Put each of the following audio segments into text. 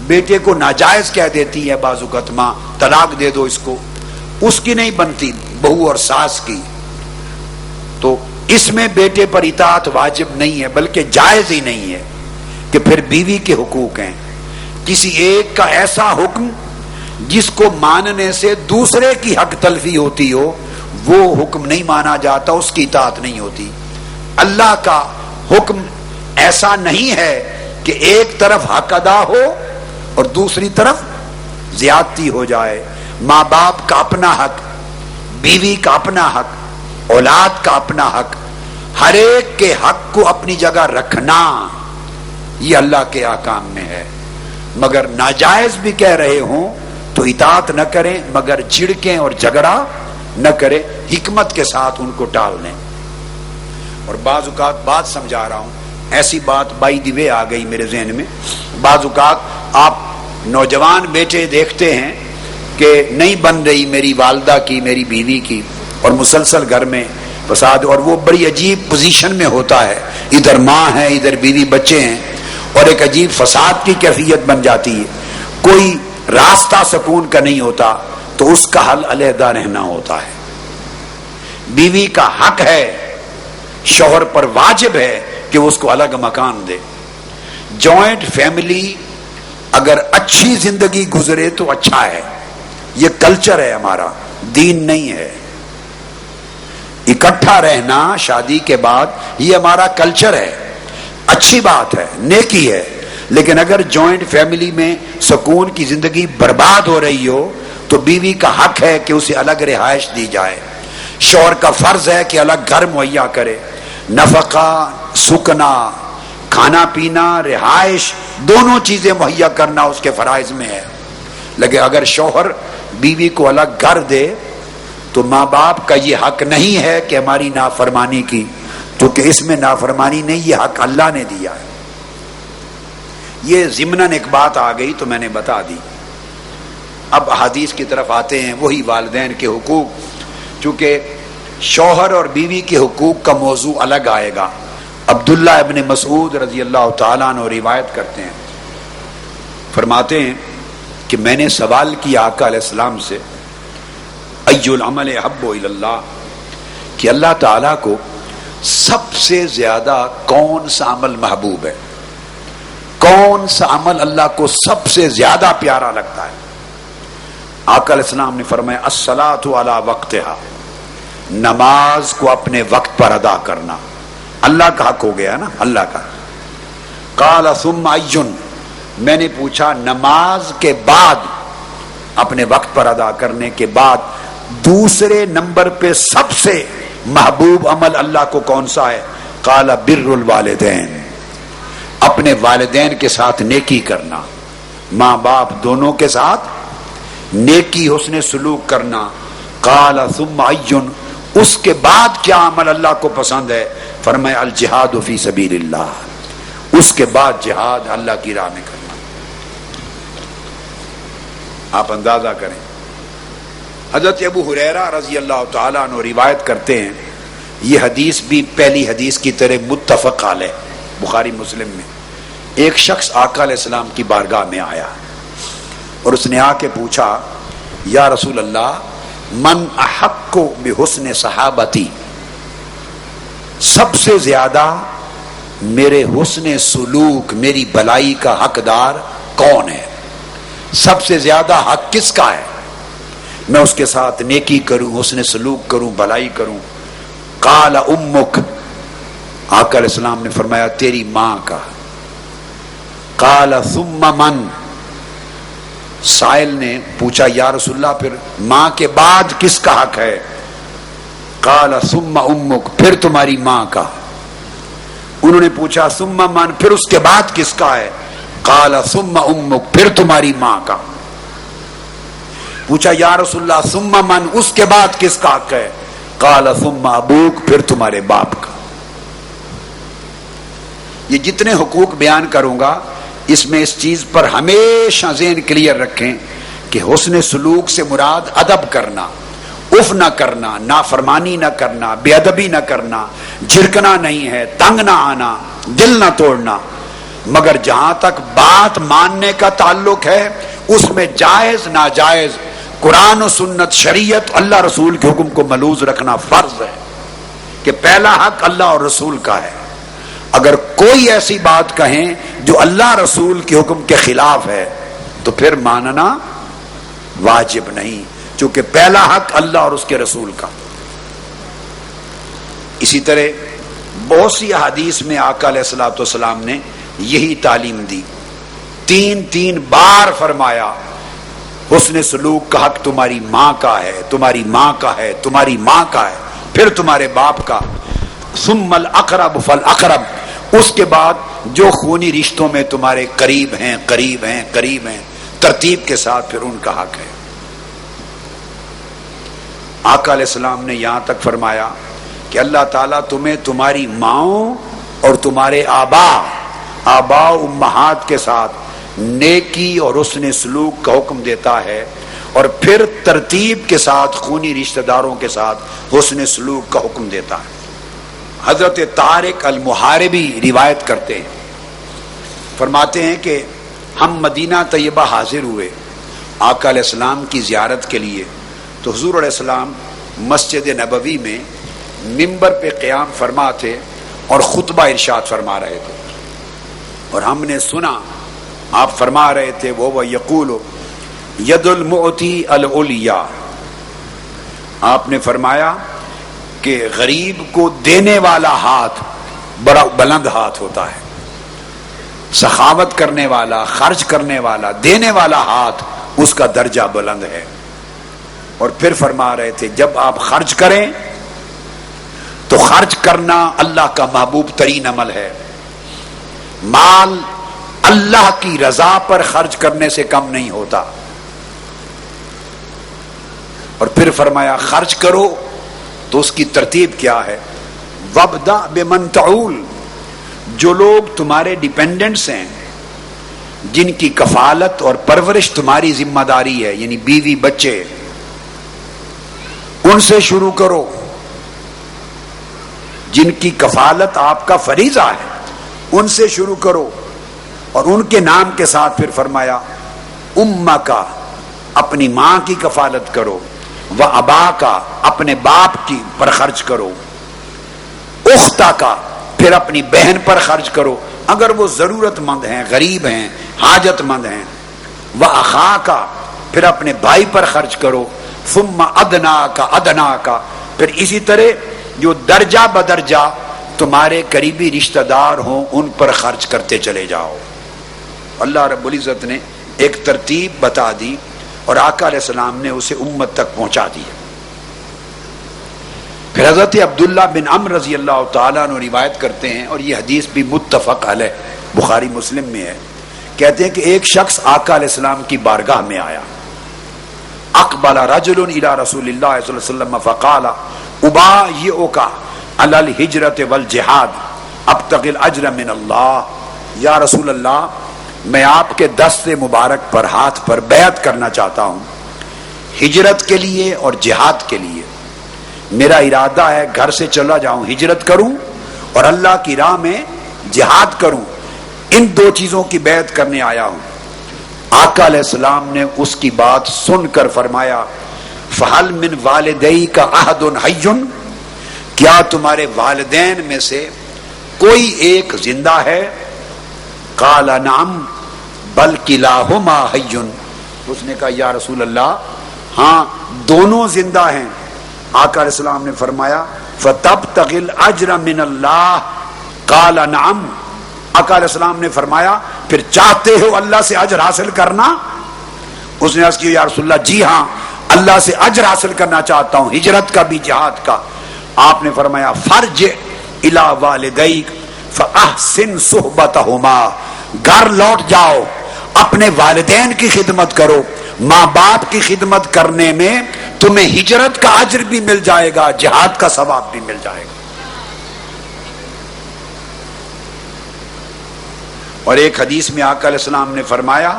بیٹے کو ناجائز کہہ دیتی ہے بعض اوقات ماں، طلاق دے دو اس کو، اس کی نہیں بنتی، بہو اور ساس کی. تو اس میں بیٹے پر اطاعت واجب نہیں ہے بلکہ جائز ہی نہیں ہے کہ پھر بیوی کے حقوق ہیں. کسی ایک کا ایسا حکم جس کو ماننے سے دوسرے کی حق تلفی ہوتی ہو، وہ حکم نہیں مانا جاتا، اس کی اطاعت نہیں ہوتی. اللہ کا حکم ایسا نہیں ہے کہ ایک طرف حق ادا ہو اور دوسری طرف زیادتی ہو جائے. ماں باپ کا اپنا حق، بیوی کا اپنا حق، اولاد کا اپنا حق، ہر ایک کے حق کو اپنی جگہ رکھنا یہ اللہ کے احکام میں ہے. مگر ناجائز بھی کہہ رہے ہوں تو اطاعت نہ کریں، مگر جھڑکیں اور جھگڑا نہ کریں، حکمت کے ساتھ ان کو ٹال دیں. اور بعض اوقات بات سمجھا رہا ہوں، ایسی بات بائی دی وے آ گئی میرے ذہن میں. بعض اوقات آپ نوجوان بیٹے دیکھتے ہیں کہ نہیں بن رہی میری والدہ کی، میری بیوی کی، اور مسلسل گھر میں فساد، اور وہ بڑی عجیب پوزیشن میں ہوتا ہے، ادھر ماں ہے ادھر بیوی بچے ہیں، اور ایک عجیب فساد کی کیفیت بن جاتی ہے. کوئی راستہ سکون کا نہیں ہوتا، تو اس کا حل علیحدہ رہنا ہوتا ہے. بیوی کا حق ہے، شوہر پر واجب ہے کہ وہ اس کو الگ مکان دے. جوائنٹ فیملی اگر اچھی زندگی گزرے تو اچھا ہے، یہ کلچر ہے ہمارا، دین نہیں ہے. اکٹھا رہنا شادی کے بعد یہ ہمارا کلچر ہے، اچھی بات ہے، نیکی ہے. لیکن اگر جوائنٹ فیملی میں سکون کی زندگی برباد ہو رہی ہو تو بیوی کا حق ہے کہ اسے الگ رہائش دی جائے. شوہر کا فرض ہے کہ الگ گھر مہیا کرے. نفقہ، سکنا، کھانا پینا، رہائش، دونوں چیزیں مہیا کرنا اس کے فرائض میں ہے. لیکن اگر شوہر بیوی کو الگ گھر دے تو ماں باپ کا یہ حق نہیں ہے کہ ہماری نافرمانی کی، کیونکہ اس میں نافرمانی نہیں، یہ حق اللہ نے دیا ہے. یہ ضمناً ایک بات آ گئی تو میں نے بتا دی. اب حدیث کی طرف آتے ہیں، وہی والدین کے حقوق. چونکہ شوہر اور بیوی کے حقوق کا موضوع الگ آئے گا. عبداللہ ابن مسعود رضی اللہ تعالیٰ عنہ روایت کرتے ہیں، فرماتے ہیں کہ میں نے سوال کیا آقا علیہ السلام سے، ای العمل احب الی اللہ، کہ اللہ تعالیٰ کو سب سے زیادہ کون سا عمل محبوب ہے، کون سا عمل اللہ کو سب سے زیادہ پیارا لگتا ہے. آقا علیہ السلام نے فرمایا الصلاۃ علی وقتہا، نماز کو اپنے وقت پر ادا کرنا. اللہ کا حق ہو گیا نا، اللہ کا. قال ثم ایٌ، میں نے پوچھا نماز کے بعد، اپنے وقت پر ادا کرنے کے بعد دوسرے نمبر پہ سب سے محبوب عمل اللہ کو کون سا ہے؟ قال بر الوالدین، اپنے والدین کے ساتھ نیکی کرنا، ماں باپ دونوں کے ساتھ نیکی حسن سلوک کرنا. قال ثم ایٌ، اس کے بعد کیا عمل اللہ کو پسند ہے؟ فرمایا الجہاد فی سبیل اللہ، اس کے بعد جہاد اللہ کی راہ میں کرنا. آپ اندازہ کریں، حضرت ابو ہریرہ رضی اللہ تعالیٰ عنہ روایت کرتے ہیں، یہ حدیث بھی پہلی حدیث کی طرح متفق علیہ، بخاری مسلم میں. ایک شخص آقا علیہ السلام کی بارگاہ میں آیا اور اس نے آ کے پوچھا، یا رسول اللہ، من احق بحسن صحابتی، سب سے زیادہ میرے حسن سلوک، میری بھلائی کا حقدار کون ہے؟ سب سے زیادہ حق کس کا ہے؟ میں اس کے ساتھ نیکی کروں، حسن سلوک کروں، بھلائی کروں. قال امک، آقا علیہ السلام نے فرمایا تیری ماں کا. قال ثم من، سائل نے پوچھا یا رسول اللہ پھر ماں کے بعد کس کا حق ہے؟ قال ثم امک، پھر تمہاری ماں کا. انہوں نے پوچھا ثم من، پھر اس کے بعد کس کا ہے؟ قال ثم امک، پھر تمہاری ماں کا. پوچھا یا رسول اللہ ثم من، اس کے بعد کس کا حق ہے؟ قال ثم ابوک، پھر تمہارے باپ کا. یہ جتنے حقوق بیان کروں گا اس میں اس چیز پر ہمیشہ ذہن کلیئر رکھیں کہ حسن سلوک سے مراد ادب کرنا، اف نہ کرنا، نافرمانی نہ کرنا، بے ادبی نہ کرنا، جھڑکنا نہیں ہے، تنگ نہ آنا، دل نہ توڑنا. مگر جہاں تک بات ماننے کا تعلق ہے اس میں جائز ناجائز قرآن و سنت شریعت اللہ رسول کے حکم کو ملوز رکھنا فرض ہے کہ پہلا حق اللہ اور رسول کا ہے. اگر کوئی ایسی بات کہیں جو اللہ رسول کے حکم کے خلاف ہے تو پھر ماننا واجب نہیں، چونکہ پہلا حق اللہ اور اس کے رسول کا. اسی طرح بہت سی احادیث میں آقا علیہ الصلوۃ والسلام نے یہی تعلیم دی. تین بار فرمایا حسن سلوک کا حق تمہاری ماں کا ہے، تمہاری ماں کا ہے، تمہاری ماں کا ہے، پھر تمہارے باپ کا، ثم الاقرب فالاقرب، اس کے بعد جو خونی رشتوں میں تمہارے قریب ہیں قریب ہیں قریب ہیں، ترتیب کے ساتھ پھر ان کا حق ہے. آقا علیہ السلام نے یہاں تک فرمایا کہ اللہ تعالیٰ تمہیں تمہاری ماؤں اور تمہارے آبا امہات کے ساتھ نیکی اور حسن سلوک کا حکم دیتا ہے، اور پھر ترتیب کے ساتھ خونی رشتہ داروں کے ساتھ حسن سلوک کا حکم دیتا ہے. حضرت طارق المحاربی روایت کرتے ہیں، فرماتے ہیں کہ ہم مدینہ طیبہ حاضر ہوئے آقا علیہ السلام کی زیارت کے لیے، تو حضور علیہ السلام مسجد نبوی میں ممبر پہ قیام فرما تھے اور خطبہ ارشاد فرما رہے تھے، اور ہم نے سنا آپ فرما رہے تھے وہ یقول ید المعطی العلیٰ، آپ نے فرمایا کہ غریب کو دینے والا ہاتھ بڑا بلند ہاتھ ہوتا ہے، سخاوت کرنے والا، خرچ کرنے والا، دینے والا ہاتھ اس کا درجہ بلند ہے. اور پھر فرما رہے تھے جب آپ خرچ کریں تو خرچ کرنا اللہ کا محبوب ترین عمل ہے، مال اللہ کی رضا پر خرچ کرنے سے کم نہیں ہوتا. اور پھر فرمایا خرچ کرو تو اس کی ترتیب کیا ہے، وَابْدَأْ بِمَنْ تَعُولُ، جو لوگ تمہارے ڈیپینڈنٹس ہیں، جن کی کفالت اور پرورش تمہاری ذمہ داری ہے، یعنی بیوی بچے، ان سے شروع کرو. جن کی کفالت آپ کا فریضہ ہے ان سے شروع کرو، اور ان کے نام کے ساتھ پھر فرمایا امہ کا، اپنی ماں کی کفالت کرو، و ابا کا، اپنے باپ کی پر خرچ کرو، اختہ کا، پھر اپنی بہن پر خرچ کرو اگر وہ ضرورت مند ہیں، غریب ہیں، حاجت مند ہیں، و اخا کا، پھر اپنے بھائی پر خرچ کرو، ثم ادنا کا، پھر اسی طرح جو درجہ بدرجہ تمہارے قریبی رشتہ دار ہوں ان پر خرچ کرتے چلے جاؤ. اللہ رب العزت نے ایک ترتیب بتا دی اور آقا علیہ السلام نے اسے امت تک پہنچا دیا. پھر حضرت عبداللہ بن عمرو رضی اللہ تعالیٰ عنہ روایت کرتے ہیں، اور یہ حدیث بھی متفق علیہ بخاری مسلم میں ہے، کہتے ہیں کہ ایک شخص آقا علیہ السلام کی بارگاہ میں آیا، اقبل رجل الى رسول اللہ صلی اللہ علیہ وسلم فقال ابایعک علی الہجرۃ والجہاد ابتغی الاجر من اللہ، یا رسول اللہ میں آپ کے دست مبارک پر ہاتھ پر بیعت کرنا چاہتا ہوں ہجرت کے لیے اور جہاد کے لیے. میرا ارادہ ہے گھر سے چلا جاؤں، ہجرت کروں اور اللہ کی راہ میں جہاد کروں، ان دو چیزوں کی بیعت کرنے آیا ہوں. آقا علیہ السلام نے اس کی بات سن کر فرمایا فَهَلْ مِنْ وَالِدَيْكَ أَحَدٌ حَيٌّ، کیا تمہارے والدین میں سے کوئی ایک زندہ ہے؟ قال نعم بل کلاہما حی، اس نے کہا یا رسول اللہ ہاں دونوں زندہ ہیں. آقا علیہ السلام نے فرمایا فَتَبْتَغِي الْأَجْرَ مِنَ اللَّهِ قال نعم، آقا علیہ السلام نے فرمایا پھر چاہتے ہو اللہ سے اجر حاصل کرنا؟ اس نے عرض کیا یا رسول اللہ جی ہاں اللہ سے اجر حاصل کرنا چاہتا ہوں، ہجرت کا بھی جہاد کا. آپ نے فرمایا فرجع الی والدیک فاحسن صحبتہما، گھر لوٹ جاؤ، اپنے والدین کی خدمت کرو. ماں باپ کی خدمت کرنے میں تمہیں ہجرت کا اجر بھی مل جائے گا، جہاد کا ثواب بھی مل جائے گا. اور ایک حدیث میں آقا علیہ السلام نے فرمایا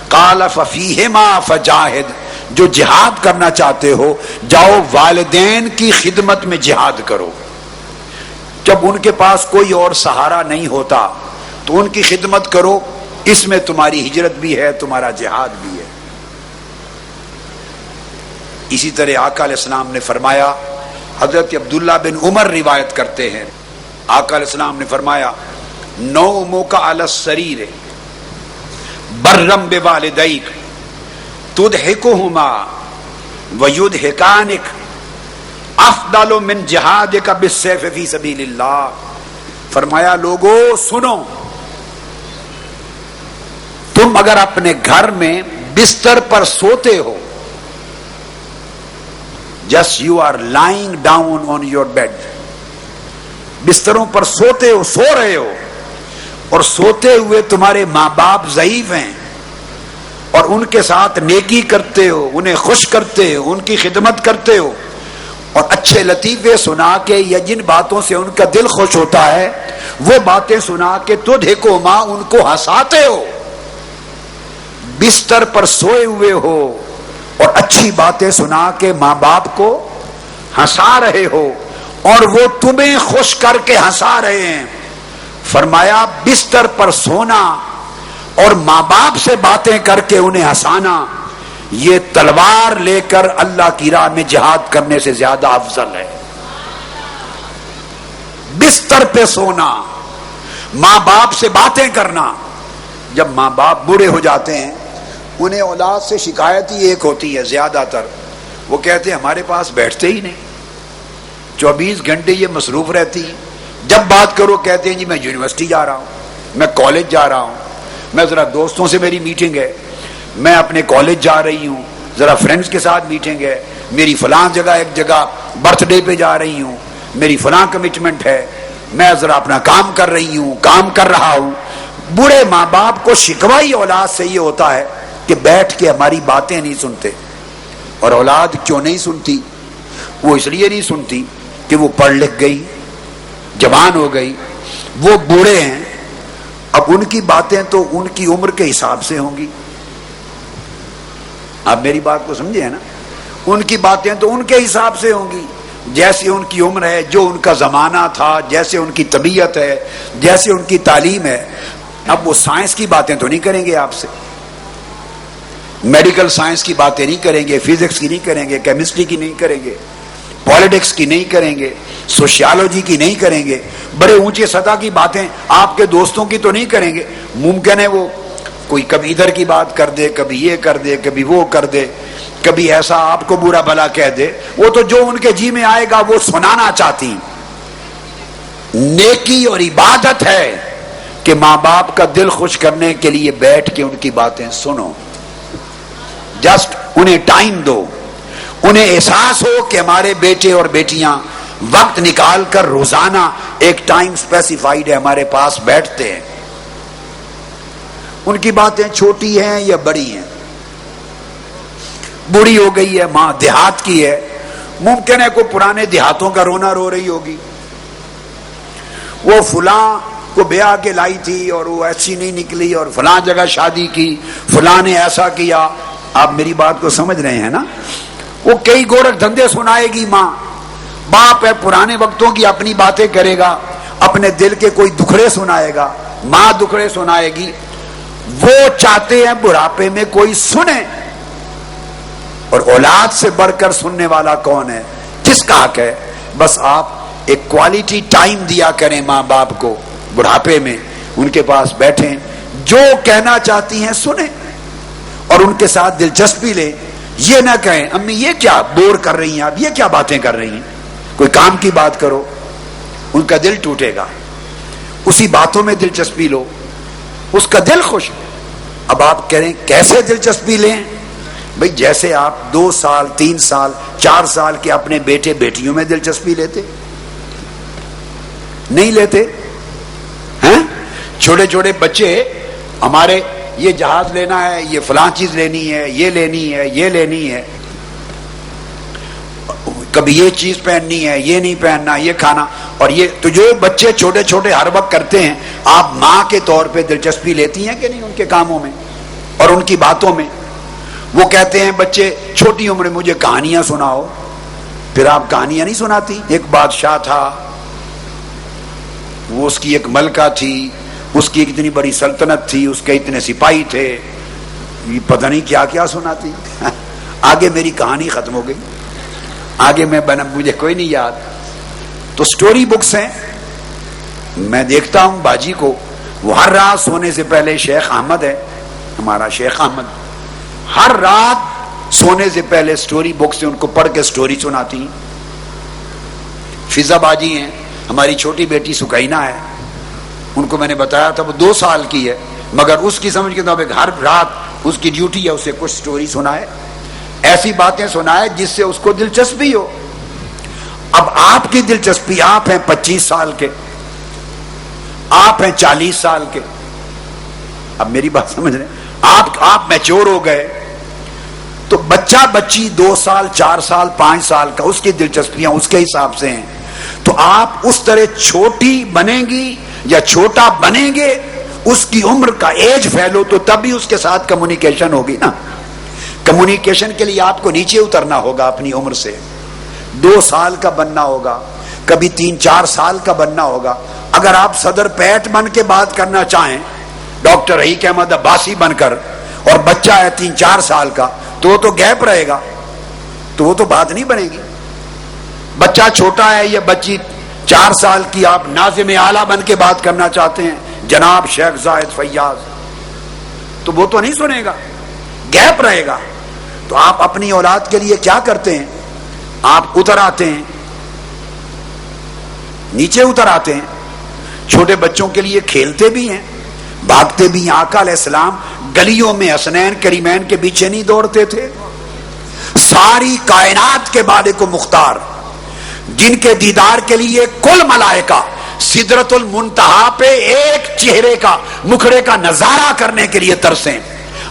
قال ففیہما فجاہد، جو جہاد کرنا چاہتے ہو جاؤ والدین کی خدمت میں جہاد کرو. جب ان کے پاس کوئی اور سہارا نہیں ہوتا تو ان کی خدمت کرو، اس میں تمہاری ہجرت بھی ہے، تمہارا جہاد بھی ہے۔ اسی طرح آقا علیہ السلام نے فرمایا، حضرت عبداللہ بن عمر روایت کرتے ہیں، آقا علیہ السلام نے فرمایا نومک علی السریر برم بوالدیک تضحکہما ویضحکانک افضل من جہادک بالسیف فی سبیل اللہ۔ فرمایا لوگو سنو، تم اگر اپنے گھر میں بستر پر سوتے ہو، just you are lying down on your bed, بستروں پر سوتے ہو، سو رہے ہو، اور سوتے ہوئے تمہارے ماں باپ ضعیف ہیں، اور ان کے ساتھ نیکی کرتے ہو، انہیں خوش کرتے ہو، ان کی خدمت کرتے ہو، اور اچھے لطیفے سنا کے یا جن باتوں سے ان کا دل خوش ہوتا ہے وہ باتیں سنا کے تضحکہما ان کو ہنساتے ہو، بستر پر سوئے ہوئے ہو اور اچھی باتیں سنا کے ماں باپ کو ہنسا رہے ہو اور وہ تمہیں خوش کر کے ہنسا رہے ہیں۔ فرمایا بستر پر سونا اور ماں باپ سے باتیں کر کے انہیں ہنسانا، یہ تلوار لے کر اللہ کی راہ میں جہاد کرنے سے زیادہ افضل ہے۔ بستر پہ سونا، ماں باپ سے باتیں کرنا۔ جب ماں باپ بوڑھے ہو جاتے ہیں انہیں اولاد سے شکایت ہی ایک ہوتی ہے، زیادہ تر وہ کہتے ہیں ہمارے پاس بیٹھتے ہی نہیں، 24 گھنٹے یہ مصروف رہتی ہیں، جب بات کرو کہتے ہیں جی میں یونیورسٹی جا رہا ہوں، میں کالج جا رہا ہوں، میں ذرا دوستوں سے میری میٹنگ ہے، میں اپنے کالج جا رہی ہوں، ذرا فرینڈز کے ساتھ میٹنگ ہے، میری فلاں جگہ ایک جگہ برتھ ڈے پہ جا رہی ہوں، میری فلاں کمٹمنٹ ہے، میں ذرا اپنا کام کر رہی ہوں، کام کر رہا ہوں۔ بوڑھے ماں باپ کو شکوائی اولاد سے یہ ہوتا ہے کہ بیٹھ کے ہماری باتیں نہیں سنتے۔ اور اولاد کیوں نہیں سنتی؟ وہ اس لیے نہیں سنتی کہ وہ پڑھ لکھ گئی، جوان ہو گئی، وہ بوڑھے ہیں، اب ان کی باتیں تو ان کی عمر کے حساب سے ہوں گی۔ آپ میری بات کو سمجھے ہیں نا؟ ان کی باتیں تو ان کے حساب سے ہوں گی، جیسے ان کی عمر ہے، جو ان کا زمانہ تھا، جیسے ان کی طبیعت ہے، جیسے ان کی تعلیم ہے۔ اب وہ سائنس کی باتیں تو نہیں کریں گے آپ سے، میڈیکل سائنس کی باتیں نہیں کریں گے، فزکس کی نہیں کریں گے، کیمسٹری کی نہیں کریں گے، پالیٹکس کی نہیں کریں گے، سوشیالوجی کی نہیں کریں گے، بڑے اونچے سطح کی باتیں آپ کے دوستوں کی تو نہیں کریں گے۔ ممکن ہے وہ کوئی کبھی ادھر کی بات کر دے، کبھی یہ کر دے، کبھی وہ کر دے، کبھی ایسا آپ کو برا بھلا کہہ دے، وہ تو جو ان کے جی میں آئے گا وہ سنانا چاہتی۔ نیکی اور عبادت ہے کہ ماں باپ کا دل خوش کرنے کے لیے بیٹھ کے ان کی باتیں سنو، جسٹ انہیں ٹائم دو، انہیں احساس ہو کہ ہمارے بیٹے اور بیٹیاں وقت نکال کر روزانہ ایک ٹائم اسپیسیفائیڈ ہے ہمارے پاس بیٹھتے ہیں۔ ان کی باتیں چھوٹی ہیں یا بڑی ہیں، بوڑھی ہو گئی ہے ماں، دیہات کی ہے، ممکن ہے کوئی پرانے دیہاتوں کا رونا رو رہی ہوگی، وہ فلاں کو بیاہ کے لائی تھی اور وہ ایسی نہیں نکلی، اور فلاں جگہ شادی کی، فلاں نے ایسا کیا۔ آپ میری بات کو سمجھ رہے ہیں نا؟ وہ کئی گورکھ دھندے سنائے گی ماں، باپ ہے پرانے وقتوں کی اپنی باتیں کرے گا، اپنے دل کے کوئی دکھڑے سنائے گا، ماں دکھڑے سنائے گی۔ وہ چاہتے ہیں بڑھاپے میں کوئی سنے، اور اولاد سے بڑھ کر سننے والا کون ہے؟ کس کا حق ہے؟ بس آپ ایک کوالٹی ٹائم دیا کریں ماں باپ کو، بڑھاپے میں ان کے پاس بیٹھیں، جو کہنا چاہتی ہیں سنیں اور ان کے ساتھ دلچسپی لیں۔ یہ نہ کہیں امی یہ کیا بور کر رہی ہیں آپ، یہ کیا باتیں کر رہی ہیں، کوئی کام کی بات کرو، ان کا دل ٹوٹے گا۔ اسی باتوں میں دلچسپی لو، اس کا دل خوش۔ اب آپ کہہ رہے ہیں کیسے دلچسپی لیں؟ بھئی جیسے آپ 2 سال 3 سال 4 سال کے اپنے بیٹے بیٹیوں میں دلچسپی لیتے، نہیں لیتے ہیں؟ چھوٹے چھوٹے بچے ہمارے، یہ جہاز لینا ہے، یہ فلاں چیز لینی ہے، یہ لینی ہے، یہ لینی ہے، کبھی یہ چیز پہننی ہے، یہ نہیں پہننا، یہ کھانا، اور یہ تو جو بچے چھوٹے چھوٹے ہر وقت کرتے ہیں، آپ ماں کے طور پہ دلچسپی لیتی ہیں کہ نہیں ان کے کاموں میں اور ان کی باتوں میں؟ وہ کہتے ہیں بچے چھوٹی عمر میں مجھے کہانیاں سناؤ، پھر آپ کہانیاں نہیں سناتی؟ ایک بادشاہ تھا، وہ اس کی ایک ملکہ تھی، اس کی کتنی بڑی سلطنت تھی، اس کے اتنے سپاہی تھے، یہ پتہ نہیں کیا کیا سناتی. آگے میری کہانی ختم ہو گئی، آگے مجھے کوئی نہیں یاد. تو سٹوری بکس ہیں. میں دیکھتا ہوں باجی کو، وہ ہر رات سونے سے پہلے، شیخ احمد ہے ہمارا، شیخ احمد، ہر رات سونے سے پہلے سٹوری بک سے ان کو پڑھ کے سٹوری سناتی ہیں. فضا باجی ہیں، ہماری چھوٹی بیٹی سکینہ ہے، ان کو میں نے بتایا تھا وہ 2 سال کی ہے، مگر اس کی سمجھ کے مطابق ہر رات اس کی ڈیوٹی ہے اسے کچھ سٹوری سنائے، ایسی باتیں سنائے جس سے اس کو دلچسپی ہو. اب آپ کی دلچسپی، آپ ہیں 25 سال کے، آپ ہیں 40 سال کے، اب میری بات سمجھ رہے ہیں، آپ میچور ہو گئے، تو بچہ بچی 2 سال 4 سال 5 سال کا، اس کی دلچسپیاں اس کے حساب سے ہیں. تو آپ اس طرح چھوٹی بنیں گی یا چھوٹا بنیں گے، اس کی عمر کا ایج فیلو، تو تب ہی اس کے ساتھ کمیونیکیشن ہوگی نا. کمیونیکیشن کے لیے آپ کو نیچے اترنا ہوگا اپنی عمر سے، 2 سال کا بننا ہوگا، کبھی 3-4 سال کا بننا ہوگا. اگر آپ صدر پیٹ بن کے بات کرنا چاہیں، ڈاکٹر رحیق احمد عباسی بن کر، اور بچہ ہے 3-4 سال کا، تو وہ تو گیپ رہے گا، تو وہ تو بات نہیں بنے گی. بچہ چھوٹا ہے یا بچی 4 سال کی، آپ ناظم اعلیٰ بن کے بات کرنا چاہتے ہیں، جناب شیخ زاہد فیاض، تو وہ تو نہیں سنے گا، گیپ رہے گا. تو آپ اپنی اولاد کے لیے کیا کرتے ہیں؟ آپ اتر آتے ہیں، نیچے اتر آتے ہیں. چھوٹے بچوں کے لیے کھیلتے بھی ہیں، بھاگتے بھی ہیں. آقا علیہ السلام گلیوں میں حسنین کریمین کے پیچھے نہیں دوڑتے تھے. ساری کائنات کے مالک و مختار، جن کے دیدار کے لیے کل ملائکہ سدرۃ المنتہا پہ ایک چہرے کا، مکھڑے کا نظارہ کرنے کے لیے ترسیں،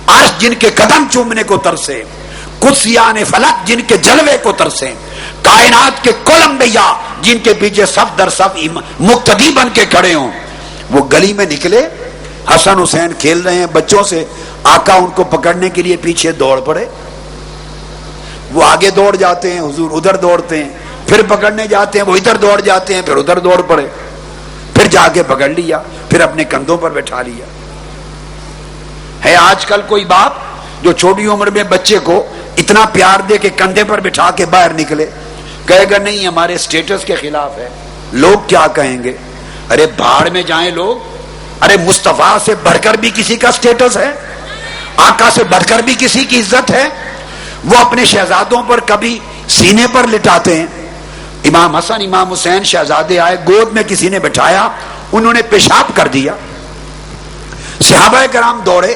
عرش جن کے قدم چومنے کو ترسے، قدسیان فلک جن کے جلوے کو ترسیں، کائنات کے کل انبیاء جن کے پیچھے صف در صف مقتدی بن کے کھڑے ہوں، وہ گلی میں نکلے، حسن حسین کھیل رہے ہیں بچوں سے، آقا ان کو پکڑنے کے لیے پیچھے دوڑ پڑے. وہ آگے دوڑ جاتے ہیں، حضور ادھر دوڑتے ہیں، پھر پکڑنے جاتے ہیں، وہ ادھر دوڑ جاتے ہیں، پھر ادھر دوڑ پڑے، پھر جا کے پکڑ لیا، پھر اپنے کندھوں پر بٹھا لیا. ہے آج کل کوئی باپ جو چھوٹی عمر میں بچے کو اتنا پیار دے کہ کندھے پر بٹھا کے باہر نکلے؟ کہے گا نہیں، ہمارے سٹیٹس کے خلاف ہے، لوگ کیا کہیں گے. ارے بھاڑ میں جائیں لوگ. ارے مصطفیٰ سے بڑھ کر بھی کسی کا سٹیٹس ہے، آقا سے بڑھ کر بھی کسی کی عزت ہے. وہ اپنے شہزادوں پر کبھی سینے پر لٹاتے ہیں. امام حسن امام حسین شہزادے آئے، گود میں کسی نے بٹھایا، انہوں نے پیشاب کر دیا. صحابہ کرام دوڑے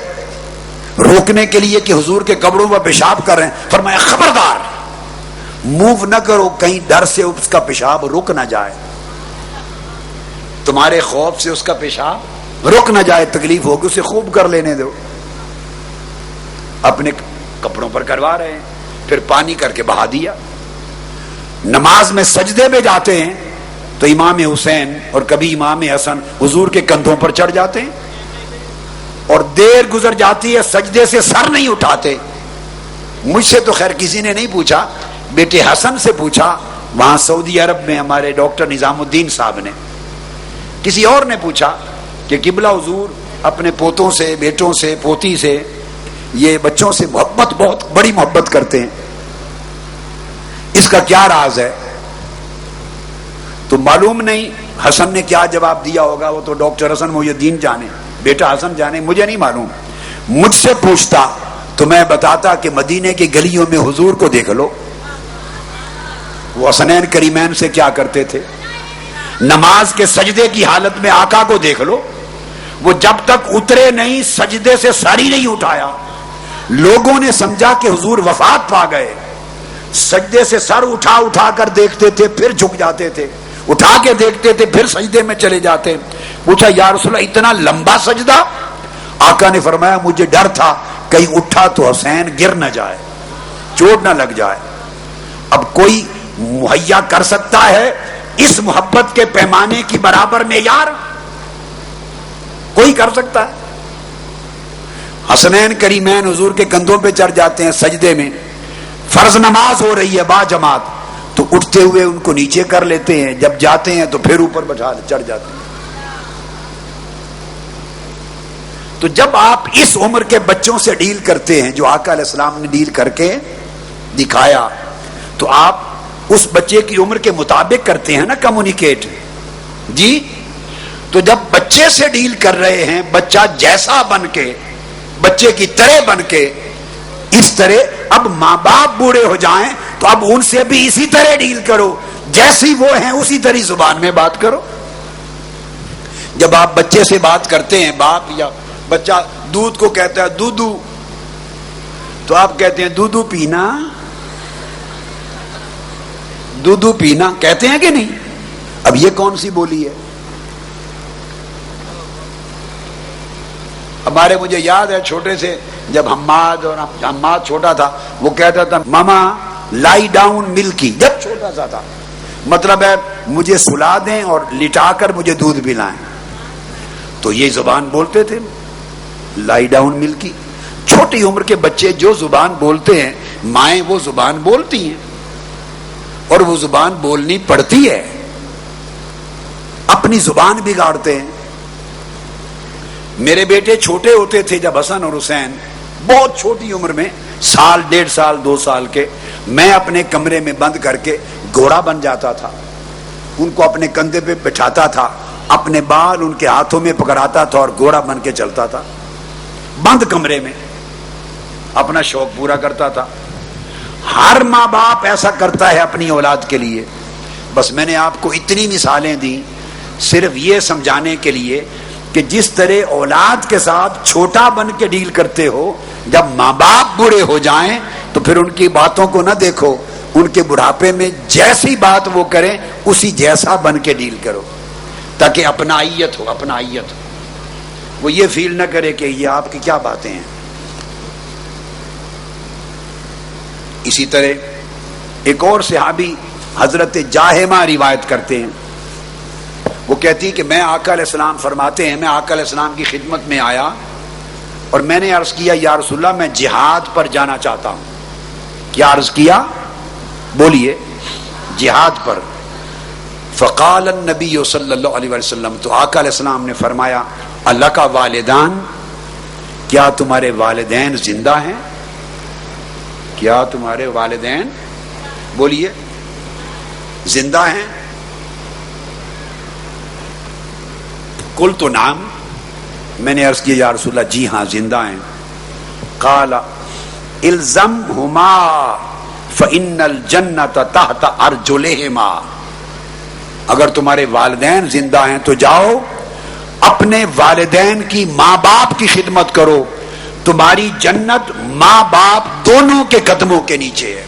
روکنے کے لیے کہ حضور کے قبروں پر پیشاب کر رہے ہیں. فرمایا خبردار، موو نہ کرو، کہیں ڈر سے اس کا پیشاب رک نہ جائے، تمہارے خوف سے اس کا پیشاب رک نہ جائے، تکلیف ہوگی، اسے خوب کر لینے دو. اپنے کپڑوں پر کروا رہے ہیں، پھر پانی کر کے بہا دیا. نماز میں سجدے میں جاتے ہیں تو امام حسین اور کبھی امام حسن حضور کے کندھوں پر چڑھ جاتے ہیں، اور دیر گزر جاتی ہے، سجدے سے سر نہیں اٹھاتے. مجھ سے تو خیر کسی نے نہیں پوچھا، بیٹے حسن سے پوچھا، وہاں سعودی عرب میں ہمارے ڈاکٹر نظام الدین صاحب نے. کسی اور نے پوچھا کہ قبلہ حضور اپنے پوتوں سے، بیٹوں سے، پوتی سے، یہ بچوں سے محبت، بہت بڑی محبت کرتے ہیں، اس کا کیا راز ہے؟ تو معلوم نہیں حسن نے کیا جواب دیا ہوگا، وہ تو ڈاکٹر حسن محی الدین جانے، بیٹا حسن جانے، مجھے نہیں معلوم. مجھ سے پوچھتا تو میں بتاتا کہ مدینے کی گلیوں میں حضور کو دیکھ لو، وہ حسنین کریمین سے کیا کرتے تھے. نماز کے سجدے کی حالت میں آقا کو دیکھ لو، وہ جب تک اترے نہیں سجدے سے سر ہی نہیں اٹھایا. لوگوں نے سمجھا کہ حضور وفات پا گئے، سجدے سے سر اٹھا اٹھا کر دیکھتے تھے، پھر جھک جاتے تھے، اٹھا کے دیکھتے تھے، پھر سجدے میں چلے جاتے. پوچھا یا رسول اللہ اتنا لمبا سجدہ؟ آقا نے فرمایا مجھے ڈر تھا کہیں اٹھا تو حسین گر نہ جائے، چوٹ نہ لگ جائے. اب کوئی مہیا کر سکتا ہے اس محبت کے پیمانے کی برابر معیار؟ کوئی کر سکتا ہے؟ حسنین کریمین حضور کے کندھوں پہ چڑھ جاتے ہیں سجدے میں، فرض نماز ہو رہی ہے با جماعت، تو اٹھتے ہوئے ان کو نیچے کر لیتے ہیں، جب جاتے ہیں تو پھر اوپر بٹھا چڑھ جاتے ہیں. تو جب آپ اس عمر کے بچوں سے ڈیل کرتے ہیں جو آقا علیہ السلام نے ڈیل کر کے دکھایا، تو آپ اس بچے کی عمر کے مطابق کرتے ہیں نا کمیونیکیٹ جی. تو جب بچے سے ڈیل کر رہے ہیں، بچہ جیسا بن کے، بچے کی طرح بن کے، اس طرح اب ماں باپ بوڑھے ہو جائیں تو اب ان سے بھی اسی طرح ڈیل کرو، جیسی وہ ہیں اسی طرح زبان میں بات کرو. جب آپ بچے سے بات کرتے ہیں، باپ یا بچہ دودھ کو کہتا ہے دودو، تو آپ کہتے ہیں دودو پینا، دودو پینا کہتے ہیں کہ نہیں؟ اب یہ کون سی بولی ہے؟ ہمارے مجھے یاد ہے چھوٹے سے جب حماد چھوٹا تھا، وہ کہتا تھا ماما لائی ڈاؤن ملکی، جب چھوٹا سا تھا، مطلب ہے مجھے سلا دیں اور لٹا کر مجھے دودھ پلائیں. تو یہ زبان بولتے تھے لائی ڈاؤن ملکی. چھوٹی عمر کے بچے جو زبان بولتے ہیں، مائیں وہ زبان بولتی ہیں اور وہ زبان بولنی پڑتی ہے، اپنی زبان بگاڑتے ہیں. میرے بیٹے چھوٹے ہوتے تھے جب حسن اور حسین، بہت چھوٹی عمر میں، سال 1.5 سال 2 سال کے، میں اپنے کمرے میں بند کر کے گھوڑا بن جاتا تھا، ان کو اپنے کندھے پہ بٹھاتا تھا، اپنے بال ان کے ہاتھوں میں پکڑاتا تھا اور گھوڑا بن کے چلتا تھا بند کمرے میں، اپنا شوق پورا کرتا تھا. ہر ماں باپ ایسا کرتا ہے اپنی اولاد کے لیے. بس میں نے آپ کو اتنی مثالیں دی صرف یہ سمجھانے کے لیے کہ جس طرح اولاد کے ساتھ چھوٹا بن کے ڈیل کرتے ہو، جب ماں باپ بوڑھے ہو جائیں تو پھر ان کی باتوں کو نہ دیکھو، ان کے بڑھاپے میں جیسی بات وہ کریں اسی جیسا بن کے ڈیل کرو، تاکہ اپنائیت ہو. اپنائیت ہو، وہ یہ فیل نہ کرے کہ یہ آپ کی کیا باتیں ہیں. اسی طرح ایک اور صحابی حضرت جاہمہ روایت کرتے ہیں، وہ کہتی کہ میں آقا علیہ السلام فرماتے ہیں، میں آقا علیہ السلام کی خدمت میں آیا اور میں نے عرض کیا یا رسول اللہ میں جہاد پر جانا چاہتا ہوں. کیا عرض کیا؟ بولیے. جہاد پر. فقال النبی صلی اللہ علیہ وسلم، تو آقا علیہ السلام نے فرمایا اللہ کا والدان، کیا تمہارے والدین زندہ ہیں؟ کیا تمہارے والدین، بولیے، زندہ ہیں؟ قل تو نام، میں نے عرض کیا یا رسول اللہ جی ہاں زندہ ہیں. قال الزمہما فإن الجنۃ تحت ارجلہما، اگر تمہارے والدین زندہ ہیں تو جاؤ اپنے والدین کی، ماں باپ کی خدمت کرو، تمہاری جنت ماں باپ دونوں کے قدموں کے نیچے ہے.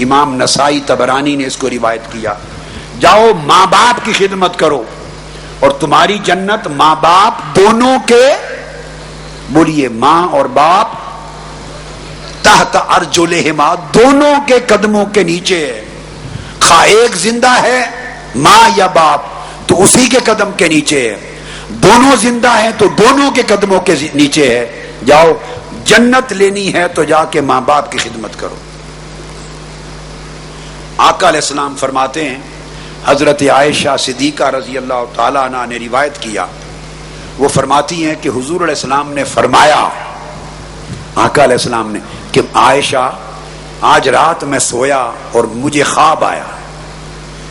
امام نسائی طبرانی نے اس کو روایت کیا. جاؤ ماں باپ کی خدمت کرو اور تمہاری جنت ماں باپ دونوں کے، بولیے، ماں اور باپ، تحت ارجلہما، دونوں کے قدموں کے نیچے ہے. خواہ ایک زندہ ہے ماں یا باپ تو اسی کے قدم کے نیچے ہے، دونوں زندہ ہیں تو دونوں کے قدموں کے نیچے ہے. جاؤ جنت لینی ہے تو جا کے ماں باپ کی خدمت کرو. آقا علیہ السلام فرماتے ہیں، حضرت عائشہ صدیقہ رضی اللہ تعالیٰ عنہ نے روایت کیا، وہ فرماتی ہیں کہ حضور علیہ السلام نے فرمایا، آقا علیہ السلام نے، کہ عائشہ آج رات میں سویا اور مجھے خواب آیا.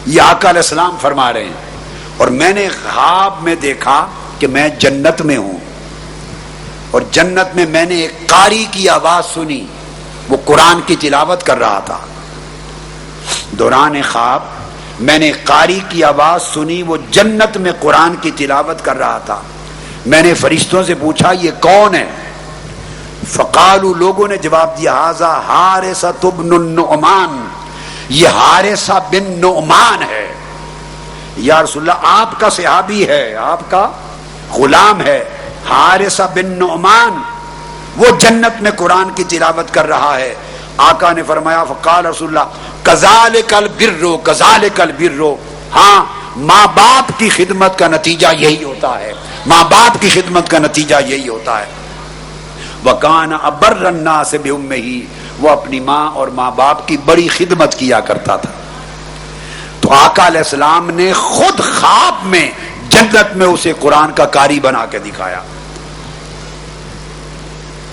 یہ آقا علیہ السلام فرما رہے ہیں، اور میں نے خواب میں دیکھا کہ میں جنت میں ہوں اور جنت میں نے ایک قاری کی آواز سنی، وہ قرآن کی تلاوت کر رہا تھا. دوران خواب میں نے قاری کی آواز سنی، وہ جنت میں قرآن کی تلاوت کر رہا تھا. میں نے فرشتوں سے پوچھا یہ کون ہے؟ فقالوا، لوگوں نے جواب دیا، ھذا حارثہ بن النعمان، یہ حارثہ بن نعمان ہے. یا رسول اللہ آپ کا صحابی ہے، آپ کا غلام ہے حارثہ بن نعمان، وہ جنت میں قرآن کی تلاوت کر رہا ہے. آقا نے فرمایا، فقال رسول اللہ کذالک البر، کذالک البر، ہاں ماں باپ کی خدمت کا نتیجہ یہی ہوتا ہے، ماں باپ کی خدمت کا نتیجہ یہی ہوتا ہے. وکان ابر الناس بامہ، وہ اپنی ماں اور ماں باپ کی بڑی خدمت کیا کرتا تھا. تو آقا علیہ السلام نے خود خواب میں جنت میں اسے قرآن کا قاری بنا کے دکھایا.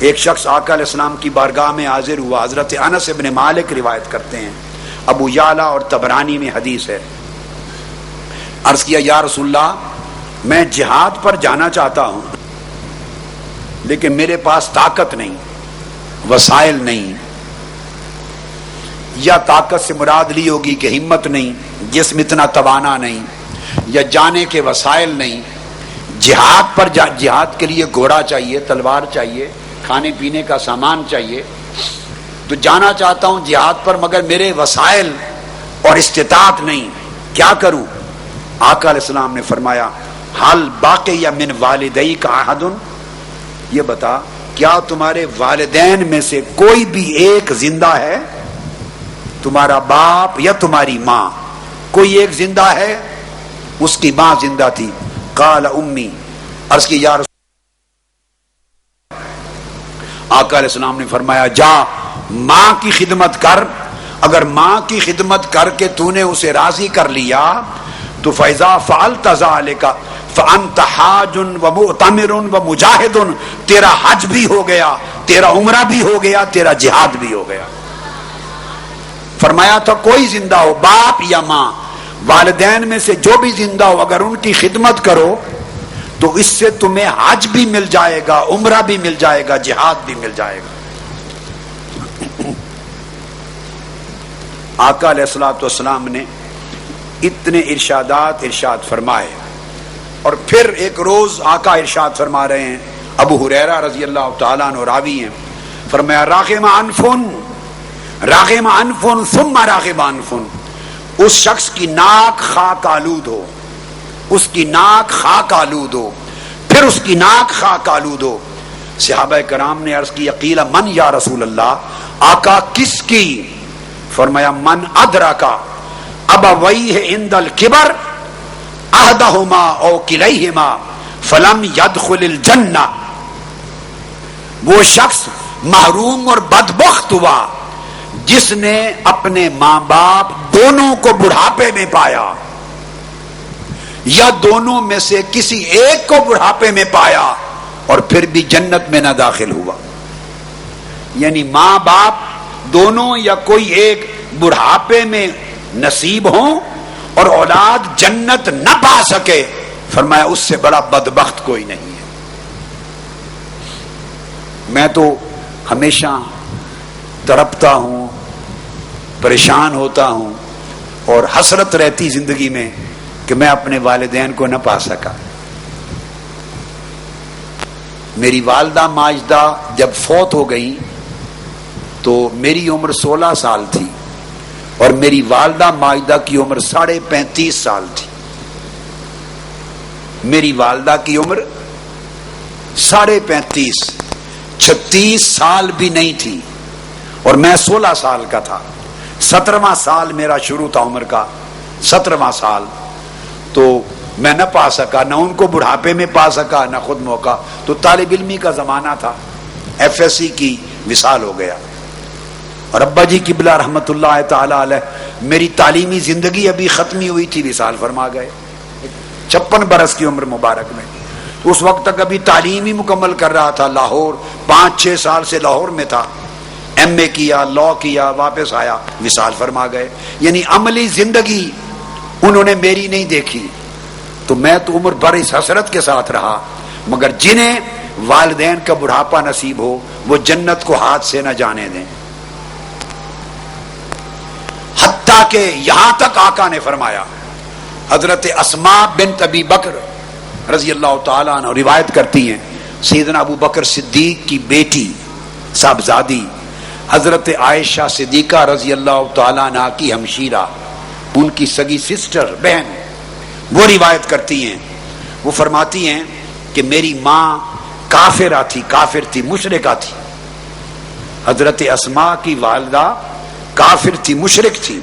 ایک شخص آقا علیہ السلام کی بارگاہ میں حاضر ہوا. حضرت انس ابن مالک روایت کرتے ہیں, ابو یعلا اور طبرانی میں حدیث ہے. عرض کیا یا رسول اللہ, میں جہاد پر جانا چاہتا ہوں لیکن میرے پاس طاقت نہیں, وسائل نہیں. یا طاقت سے مراد لی ہوگی کہ ہمت نہیں, جسم اتنا توانا نہیں, یا جانے کے وسائل نہیں. جہاد پر جہاد کے لیے گھوڑا چاہیے, تلوار چاہیے, کھانے پینے کا سامان چاہیے. تو جانا چاہتا ہوں جہاد پر مگر میرے وسائل اور استطاعت نہیں, کیا کروں؟ آقا علیہ السلام نے فرمایا حل باقی من والدیک احد, یہ بتا کیا تمہارے والدین میں سے کوئی بھی ایک زندہ ہے؟ تمہارا باپ یا تمہاری ماں کوئی ایک زندہ ہے؟ اس کی ماں زندہ تھی. قال امی, عرض کی یا رسول. آقا علیہ السلام نے فرمایا جا ماں کی خدمت کر, اگر ماں کی خدمت کر کے تو نے اسے راضی کر لیا تو فیضا فعلت ذلک فانت حاج و معتمر و مجاہد, تیرا حج بھی ہو گیا, تیرا عمرہ بھی ہو گیا, تیرا جہاد بھی ہو گیا. فرمایا تھا کوئی زندہ ہو, باپ یا ماں, والدین میں سے جو بھی زندہ ہو, اگر ان کی خدمت کرو تو اس سے تمہیں حج بھی مل جائے گا, عمرہ بھی مل جائے گا, جہاد بھی مل جائے گا. آقا علیہ الصلوۃ والسلام نے اتنے ارشادات ارشاد فرمائے. اور پھر ایک روز آقا ارشاد فرما رہے ہیں, ابو ہریرہ رضی اللہ تعالیٰ عنہ راوی ہیں, فرمایا راغم انفن ثم راغم انفن, اس شخص کی ناک خاک آلود ہو, اس کی ناک خاک آلود ہو, پھر اس کی ناک خاک آلود ہو. صحابہ کرام نے عرض کی قیل من یا رسول اللہ, آقا کس کی؟ فرمایا من ادرکا ابویہ عند الکبر احدہما او کلیہما فلم یدخل الجنہ, وہ شخص محروم اور بدبخت ہوا جس نے اپنے ماں باپ دونوں کو بڑھاپے میں پایا یا دونوں میں سے کسی ایک کو بڑھاپے میں پایا اور پھر بھی جنت میں نہ داخل ہوا. یعنی ماں باپ دونوں یا کوئی ایک بڑھاپے میں نصیب ہوں اور اولاد جنت نہ پا سکے, فرمایا اس سے بڑا بدبخت کوئی نہیں ہے. میں تو ہمیشہ تڑپتا ہوں, پریشان ہوتا ہوں اور حسرت رہتی زندگی میں کہ میں اپنے والدین کو نہ پا سکا. میری والدہ ماجدہ جب فوت ہو گئی تو میری عمر 16 سال تھی اور میری والدہ ماجدہ کی عمر 35.5 سال تھی. میری والدہ کی عمر 35.5, 36 سال بھی نہیں تھی اور میں 16 سال کا تھا. 17واں سال میرا شروع تھا عمر کا, 17واں سال. تو میں نہ پا سکا, نہ ان کو بڑھاپے میں پا سکا, نہ خود موقع. تو طالب علمی کا زمانہ تھا, FSC کی وصال ہو گیا. اور ابا جی قبلہ رحمت اللہ تعالی علیہ, میری تعلیمی زندگی ابھی ختمی ہوئی تھی, وصال فرما گئے 56 برس کی عمر مبارک میں. اس وقت تک ابھی تعلیم ہی مکمل کر رہا تھا. لاہور 5-6 سال سے لاہور میں تھا, MA کیا, لاء کیا, واپس آیا, وصال فرما گئے. یعنی عملی زندگی انہوں نے میری نہیں دیکھی. تو میں تو عمر بھر اس حسرت کے ساتھ رہا, مگر جنہیں والدین کا بڑھاپا نصیب ہو وہ جنت کو ہاتھ سے نہ جانے دیں. حتیٰ کہ یہاں تک آقا نے فرمایا, حضرت اسماء بنت ابی بکر رضی اللہ تعالیٰ عنہ روایت کرتی ہیں, سیدنا ابو بکر صدیق کی بیٹی صاحبزادی حضرت عائشہ صدیقہ رضی اللہ تعالیٰ عنہ کی ہمشیرہ, ان کی سگی سسٹر بہن, وہ روایت کرتی ہیں. وہ فرماتی ہیں کہ میری ماں کافرہ تھی, کافر تھی, مشرکہ تھی. حضرت اسماء کی والدہ کافر تھی, مشرک تھی.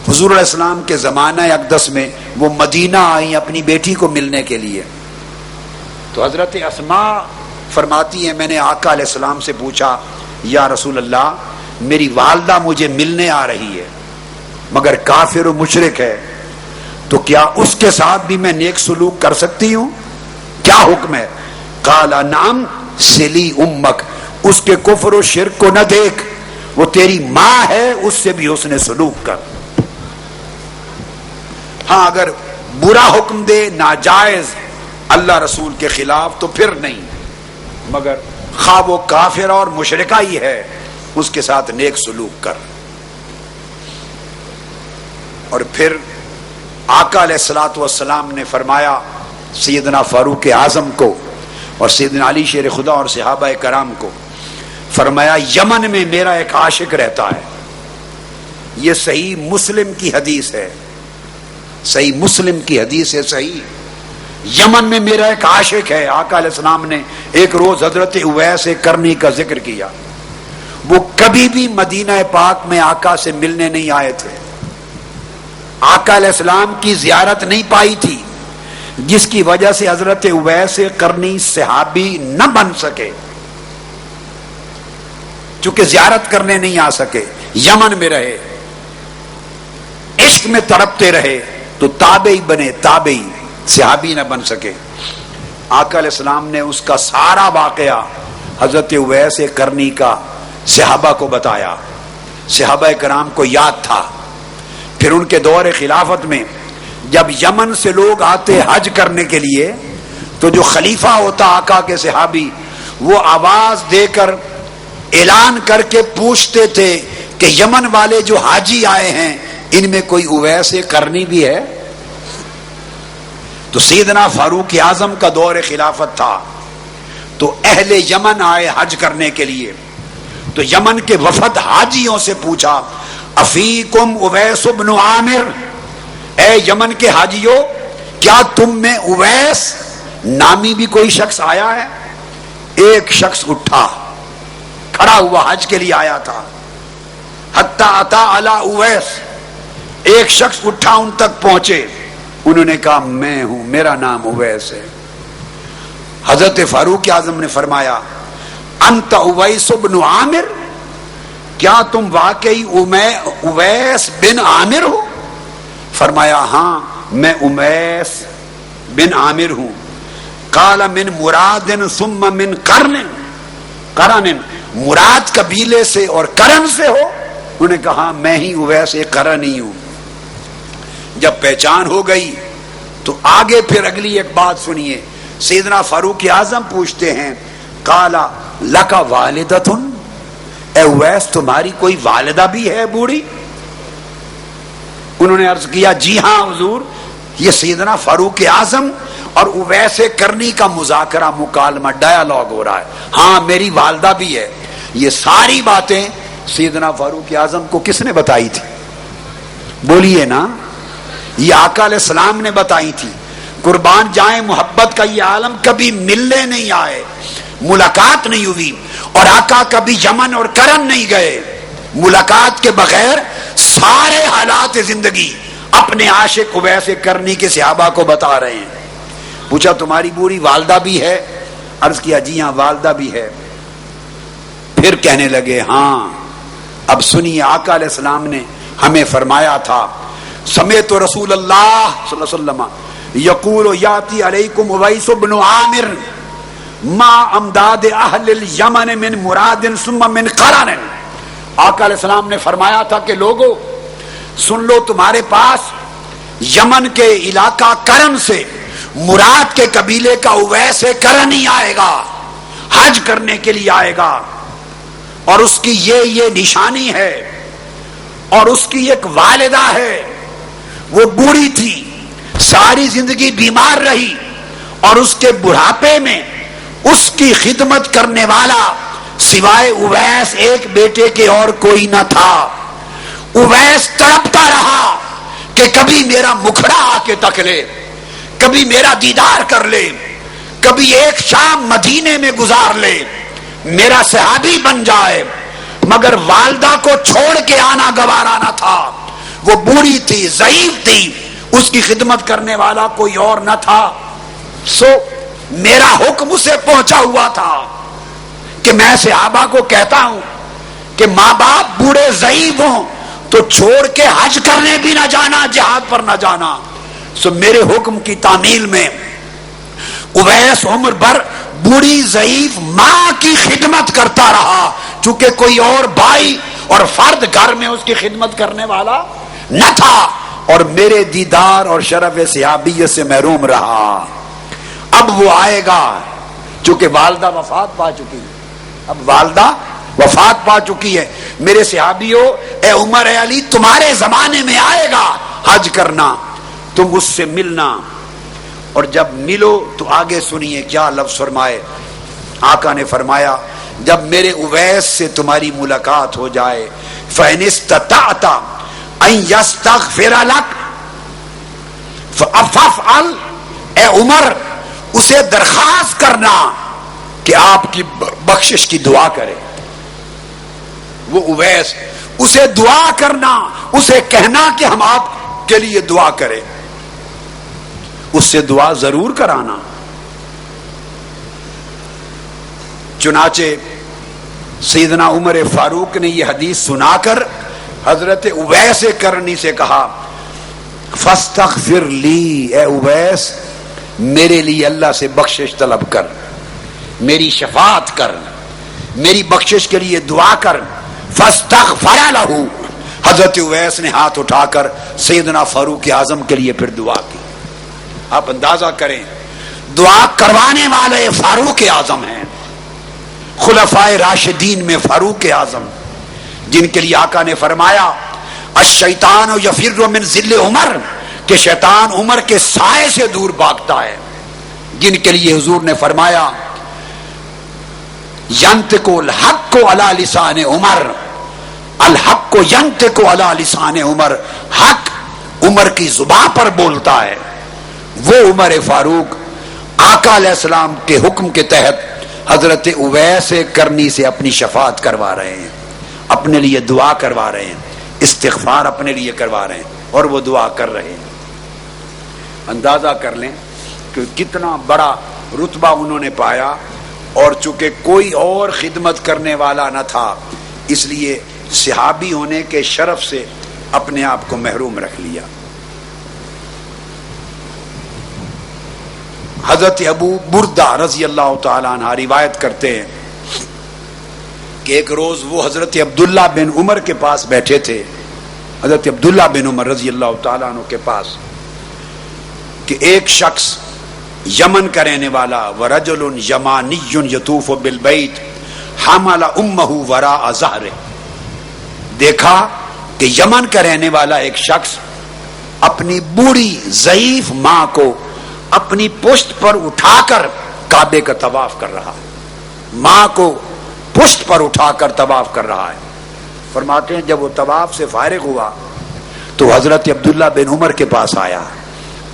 حضور علیہ السلام کے زمانہ اقدس میں وہ مدینہ آئی اپنی بیٹی کو ملنے کے لیے. تو حضرت اسماء فرماتی ہیں میں نے آقا علیہ السلام سے پوچھا یا رسول اللہ, میری والدہ مجھے ملنے آ رہی ہے مگر کافر و مشرک ہے. تو کیا اس کے ساتھ بھی میں نیک سلوک کر سکتی ہوں؟ کیا حکم ہے؟ قال نعم سلی امک، اس کے کفر و شرک کو نہ دیکھ، وہ تیری ماں ہے، اس سے بھی حسن سلوک کر۔ ہاں اگر برا حکم دے ناجائز اللہ رسول کے خلاف تو پھر نہیں، مگر خواہ وہ کافر اور مشرکہ ہی ہے اس کے ساتھ نیک سلوک کر۔ اور پھر آقا علیہ الصلوۃ والسلام نے فرمایا سیدنا فاروق اعظم کو اور سیدنا علی شیر خدا اور صحابہ کرام کو، فرمایا یمن میں میرا ایک عاشق رہتا ہے، یہ صحیح مسلم کی حدیث ہے، صحیح مسلم کی حدیث ہے، صحیح، یمن میں میرا ایک عاشق ہے۔ آقا علیہ السلام نے ایک روز حضرت اویس کرنی کا ذکر کیا، وہ کبھی بھی مدینہ پاک میں آقا سے ملنے نہیں آئے تھے، آقا علیہ السلام کی زیارت نہیں پائی تھی، جس کی وجہ سے حضرت اویس کرنی صحابی نہ بن سکے، چونکہ زیارت کرنے نہیں آ سکے، یمن میں رہے، عشق میں تڑپتے رہے تو تابعی بنے، تابعی، صحابی نہ بن سکے۔ آقا علیہ السلام نے اس کا سارا واقعہ حضرت اویس کرنی کا صحابہ کو بتایا، صحابہ کرام کو یاد تھا۔ پھر ان کے دور خلافت میں جب یمن سے لوگ آتے حج کرنے کے لیے تو جو خلیفہ ہوتا آقا کے صحابی، وہ آواز دے کر اعلان کر کے پوچھتے تھے کہ یمن والے جو حاجی آئے ہیں ان میں کوئی اویس کرنی بھی ہے؟ تو سیدنا فاروق اعظم کا دور خلافت تھا، تو اہل یمن آئے حج کرنے کے لیے، تو یمن کے وفد حاجیوں سے پوچھا افیکم اویس بن عامر، اے یمن کے حاجیوں کیا تم میں اویس نامی بھی کوئی شخص آیا ہے؟ ایک شخص اٹھا کھڑا ہوا، حج کے لیے آیا تھا، حتی اتا علی اویس، ایک شخص اٹھا ان تک پہنچے، انہوں نے کہا میں ہوں، میرا نام اویس ہے۔ حضرت فاروق اعظم نے فرمایا انت اویس بن عامر، کیا تم واقعی اویس بن عامر ہو؟ فرمایا ہاں میں اویس بن عامر ہوں۔ قال من مراد ثم من قرن، مراد قبیلے سے اور قرن سے ہو؟ انہوں نے کہا میں ہی اویس قرن ہی ہوں۔ جب پہچان ہو گئی تو آگے پھر اگلی ایک بات سنیے، سیدنا فاروق اعظم پوچھتے ہیں قال لک والدۃ، اے اویس تمہاری کوئی والدہ بھی ہے بوڑھی؟ انہوں نے عرض کیا جی ہاں حضور۔ یہ سیدنا فاروق اعظم اور اویس کرنی کا مذاکرہ، مکالمہ، ڈائیلاگ ہو رہا ہے، ہاں میری والدہ بھی ہے۔ یہ ساری باتیں سیدنا فاروق اعظم کو کس نے بتائی تھی؟ بولیے نا، یہ آقا علیہ السلام نے بتائی تھی۔ قربان جائیں محبت کا یہ عالم، کبھی ملنے نہیں آئے، ملاقات نہیں ہوئی، اور آقا کبھی یمن اور کرن نہیں گئے، ملاقات کے بغیر سارے حالات زندگی اپنے عاشق اویس کرنی کے صحابہ کو بتا رہے ہیں۔ پوچھا تمہاری بوڑھی والدہ بھی ہے؟ عرض کیا جی ہاں والدہ بھی ہے۔ پھر کہنے لگے ہاں اب سنیے، آقا علیہ السلام نے ہمیں فرمایا تھا سمیت رسول اللہ صلی اللہ علیہ وسلم یقول یاتی علیکم اویس بن عامر ما امداد اہل الیمن من مراد ثم من قرن۔ آقا علیہ السلام نے فرمایا تھا کہ لوگوں سن لو، تمہارے پاس یمن کے علاقہ کرن سے مراد کے قبیلے کا اویس کرن ہی آئے گا، حج کرنے کے لیے آئے گا، اور اس کی یہ نشانی ہے، اور اس کی ایک والدہ ہے، وہ بوڑھی تھی، ساری زندگی بیمار رہی، اور اس کے بڑھاپے میں اس کی خدمت کرنے والا سوائے اویس ایک بیٹے کے اور کوئی نہ تھا۔ اویس تڑپتا رہا کہ کبھی میرا مکھڑا آ کے تک لے، کبھی میرا دیدار کر لے، کبھی ایک شام مدینے میں گزار لے، میرا صحابی بن جائے، مگر والدہ کو چھوڑ کے آنا گوارا نہ تھا۔ وہ بوڑھی تھی، ضعیف تھی، اس کی خدمت کرنے والا کوئی اور نہ تھا۔ سو میرا حکم اسے پہنچا ہوا تھا کہ میں صحابہ کو کہتا ہوں کہ ماں باپ بوڑھے ضعیف ہوں تو چھوڑ کے حج کرنے بھی نہ جانا، جہاد پر نہ جانا، سو میرے حکم کی تعمیل میں اویس عمر بھر بوڑھی ضعیف ماں کی خدمت کرتا رہا، چونکہ کوئی اور بھائی اور فرد گھر میں اس کی خدمت کرنے والا نہ تھا، اور میرے دیدار اور شرف صحابیت سے محروم رہا۔ اب وہ آئے گا، چونکہ والدہ وفات پا چکی ہے، اب والدہ وفات پا چکی ہے، میرے صحابیوں، اے عمر اے علی، تمہارے زمانے میں آئے گا، حج کرنا، تم اس سے ملنا، اور جب ملو تو آگے سنیے کیا لفظ فرمائے۔ آقا نے فرمایا جب میرے اویس سے تمہاری ملاقات ہو جائے، فَإِنِ اسْتَطَعْتَ أَن يَسْتَغْفِرَ لَكَ فَافْعَلْ، اے عمر اسے درخواست کرنا کہ آپ کی بخشش کی دعا کرے۔ وہ اویس، اسے دعا کرنا، اسے کہنا کہ ہم آپ کے لیے دعا کریں، اس سے دعا ضرور کرانا۔ چنانچہ سیدنا عمر فاروق نے یہ حدیث سنا کر حضرت اویس کرنی سے کہا فاستغفر لی، اے اویس میرے لیے اللہ سے بخشش طلب کر، میری شفاعت کر، میری بخشش کے لیے دعا کر۔ فاستغفر لہ، حضرت اویس نے ہاتھ اٹھا کر سیدنا فاروق اعظم کے لیے پھر دعا کی۔ آپ اندازہ کریں دعا کروانے والے فاروق اعظم ہیں، خلفائے راشدین میں فاروق اعظم، جن کے لیے آقا نے فرمایا الشیطان یفر من ظل عمر، کہ شیطان عمر کے سائے سے دور بھاگتا ہے، جن کے لیے حضور نے فرمایا ینطق الحق علی لسان عمر، الحق ینطق علی لسان عمر، حق عمر کی زبان پر بولتا ہے۔ وہ عمر فاروق آقا علیہ السلام کے حکم کے تحت حضرت اویس کرنی سے اپنی شفاعت کروا رہے ہیں، اپنے لیے دعا کروا رہے ہیں، استغفار اپنے لیے کروا رہے ہیں، اور وہ دعا کر رہے ہیں۔ اندازہ کر لیں کہ کتنا بڑا رتبہ انہوں نے پایا، اور چونکہ کوئی اور خدمت کرنے والا نہ تھا، اس لیے صحابی ہونے کے شرف سے اپنے آپ کو محروم رکھ لیا۔ حضرت ابو بردہ رضی اللہ تعالیٰ عنہ روایت کرتے ہیں کہ ایک روز وہ حضرت عبداللہ بن عمر کے پاس بیٹھے تھے، حضرت عبداللہ بن عمر رضی اللہ تعالیٰ عنہ کے پاس، کہ ایک شخص یمن کا رہنے والا ورجل یمانی یطوف بالبیت حمل امہ وراء ظہرہ، دیکھا کہ یمن کا رہنے والا ایک شخص اپنی بوڑھی ضعیف ماں کو اپنی پشت پر اٹھا کر کعبے کا طواف کر رہا ہے، ماں کو پشت پر اٹھا کر طواف کر رہا ہے۔ فرماتے ہیں جب وہ طواف سے فارغ ہوا تو حضرت عبداللہ بن عمر کے پاس آیا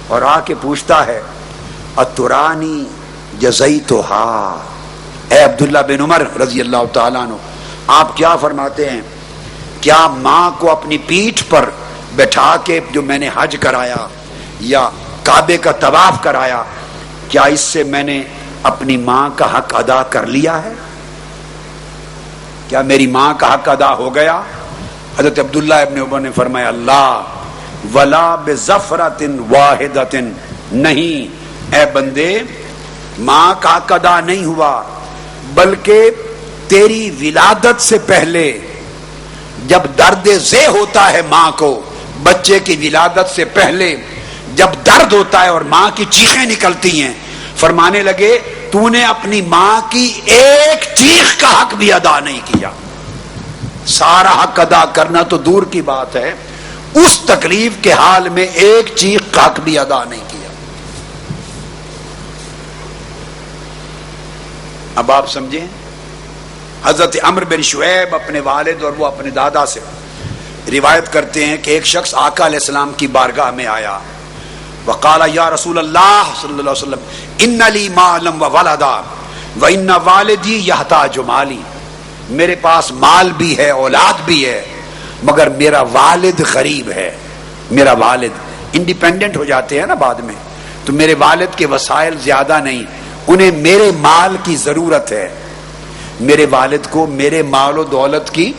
اور آ کے پوچھتا ہے اترانی جزیتھا، اے عبداللہ بن عمر رضی اللہ تعالیٰ عنہ، آپ کیا فرماتے ہیں، کیا ماں کو اپنی پیٹھ پر بٹھا کے جو میں نے حج کرایا یا کعبے کا طواف کرایا، کیا اس سے میں نے اپنی ماں کا حق ادا کر لیا ہے؟ کیا میری ماں کا حق ادا ہو گیا؟ حضرت عبداللہ ابن عمر نے فرمایا اللہ ولا بظفرۃ واحدۃ، نہیں اے بندے، ماں کا حق ادا نہیں ہوا، بلکہ تیری ولادت سے پہلے جب درد ذہ ہوتا ہے ماں کو، بچے کی ولادت سے پہلے جب درد ہوتا ہے اور ماں کی چیخیں نکلتی ہیں، فرمانے لگے تو نے اپنی ماں کی ایک چیخ کا حق بھی ادا نہیں کیا۔ سارا حق ادا کرنا تو دور کی بات ہے، اس تکلیف کے حال میں ایک چیخ کا حق بھی ادا نہیں کیا۔ اب آپ سمجھیں، حضرت عمرو بن شعیب اپنے والد اور وہ اپنے دادا سے روایت کرتے ہیں کہ ایک شخص آقا علیہ السلام کی بارگاہ میں آیا، وقال یا رسول اللہ صلی اللہ علیہ وسلم ان لی مالم و ولدا و ان والدی یحتاج مالی، میرے پاس مال بھی ہے، اولاد بھی ہے، مگر میرا والد غریب ہے، میرا والد انڈیپینڈنٹ ہو جاتے ہیں نا بعد میں، تو میرے والد کے وسائل زیادہ نہیں، انہیں میرے مال کی ضرورت ہے، میرے والد کو میرے مال و دولت کی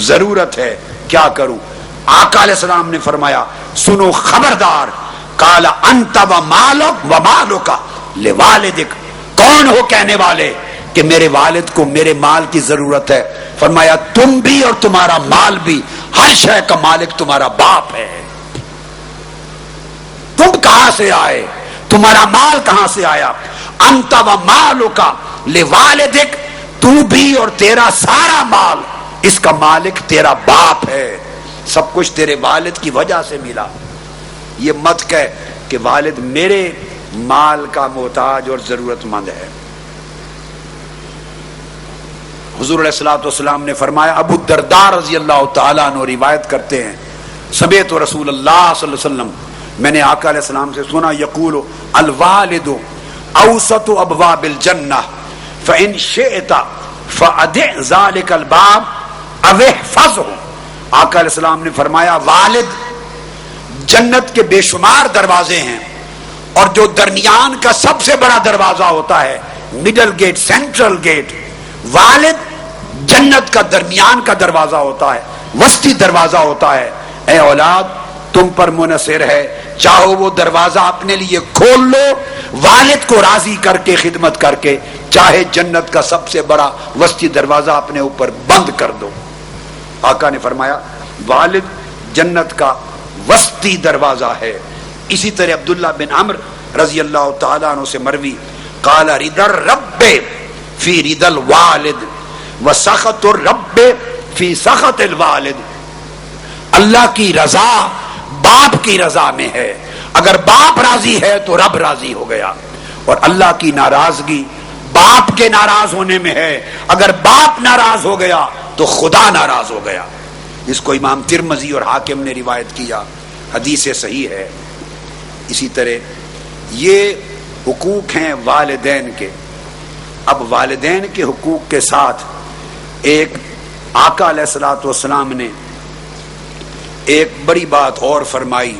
ضرورت ہے، کیا کروں؟ آقا علیہ السلام نے فرمایا سنو خبردار، قال انت ومالک لوالدک، کون ہو کہنے والے کہ میرے والد کو میرے مال کی ضرورت ہے؟ فرمایا تم بھی اور تمہارا مال بھی، ہر شے کا مالک تمہارا باپ ہے۔ تم کہاں سے آئے؟ تمہارا مال کہاں سے آیا؟ انت ومالک لوالدک، تو بھی اور تیرا سارا مال، اس کا مالک تیرا باپ ہے، سب کچھ تیرے والد کی وجہ سے ملا۔ یہ مت کہہ کہ والد میرے مال کا محتاج اور ضرورت مند ہے۔ حضور علیہ الصلوۃ والسلام نے فرمایا، ابو الدرداء رضی اللہ تعالیٰ عنہ روایت کرتے ہیں، سمعت رسول اللہ صلی اللہ علیہ وسلم، میں نے آقا علیہ السلام سے سنا، یقول الوالد اوسط ابواب الجنہ فإن شئت فأدع ذلك الباب او احفظه۔ آقا علیہ السلام نے فرمایا والد جنت کے بے شمار دروازے ہیں، اور جو درمیان کا سب سے بڑا دروازہ ہوتا ہے، مڈل گیٹ، سینٹرل گیٹ، والد جنت کا درمیان کا دروازہ ہوتا ہے، وسطی دروازہ ہوتا ہے۔ اے اولاد تم پر منحصر ہے، چاہو وہ دروازہ اپنے لیے کھول لو والد کو راضی کر کے، خدمت کر کے، چاہے جنت کا سب سے بڑا وسطی دروازہ اپنے اوپر بند کر دو۔ آقا نے فرمایا والد جنت کا وسطی دروازہ ہے۔ اسی طرح عبداللہ بن عمرو رضی اللہ تعالیٰ عنہ سے مروی، قال رضا الرب فی رضا الوالد وسخط الرب فی سخط الوالد، اللہ کی رضا باپ کی رضا میں ہے، اگر باپ راضی ہے تو رب راضی ہو گیا، اور اللہ کی ناراضگی باپ کے ناراض ہونے میں ہے، اگر باپ ناراض ہو گیا تو خدا ناراض ہو گیا۔ اس کو امام ترمذی اور حاکم نے روایت کیا، حدیث صحیح ہے۔ اسی طرح یہ حقوق ہیں والدین کے۔ اب والدین کے حقوق کے ساتھ ایک آقا علیہ الصلوۃ والسلام نے ایک بڑی بات اور فرمائی،